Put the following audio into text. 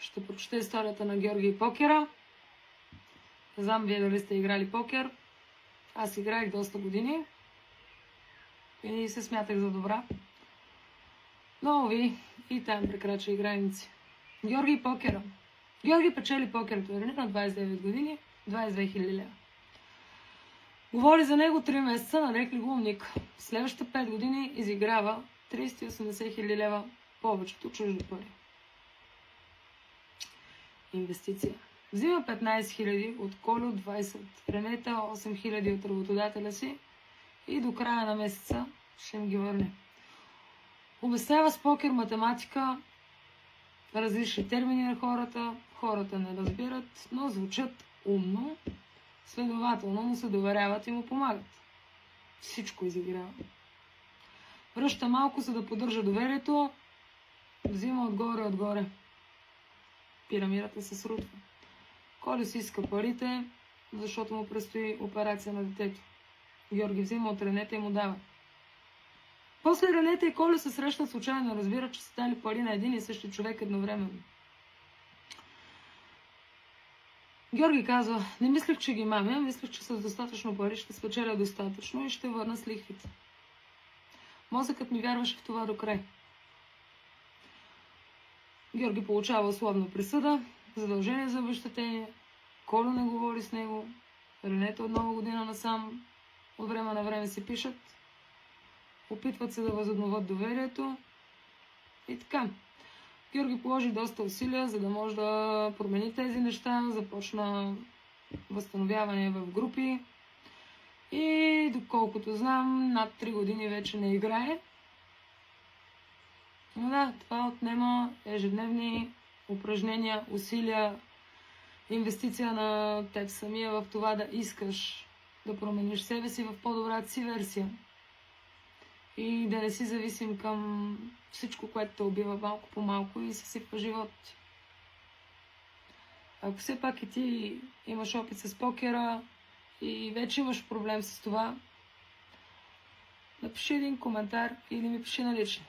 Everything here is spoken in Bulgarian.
ще прочета историята на Георги и покера. Не знам вие дали сте играли покер. Аз играех доста години и се смятах за добра. Но ви и там прекрача и граници. Георги и покера. Георги печели покер турнир на 29 години, 22 000 лева. Говори за него 3 месеца, нарекли го умник. В следващите 5 години изиграва 380 000 лева, повечето чужди пари. Инвестиция. Взима 15 000 от Колю, 20 от Ренета, 8 000 от работодателя си и до края на месеца ще им ги върне. Обяснява с покер, математика, различни термини на хората. Хората не разбират, но звучат умно. Следователно му се доверяват и му помагат. Всичко изиграва. Връща малко, за да поддържа доверието. Взима отгоре. Пирамидата се срутва. Коли си иска парите, защото му предстои операция на детето. Георги взима от Ренета и му дава. После Ренета и Коля се срещат случайно, разбират, че са дали пари на един и същи човек едновременно. Георги казва, не мислех, че ги мамя, мислех, че с достатъчно пари ще спечеля достатъчно и ще върна с лихвите. Мозъкът ми вярваше в това до край. Георги получава условна присъда, задължение за обезщетение, Колю не говори с него, Ренета от нова година насам, от време на време се пишат, опитват се да възобновят доверието и така. Георги положи доста усилия, за да може да промени тези неща, започна възстановяване в групи и доколкото знам, над 3 години вече не играе. Но да, това отнема ежедневни упражнения, усилия, инвестиция на теб самия в това да искаш да промениш себе си в по-добрата си версия. И да не си зависим към всичко, което те убива малко по малко и съсипва живота ти. Ако все пак и ти имаш опит с покера и вече имаш проблем с това, напиши един коментар или ми пиши на лично.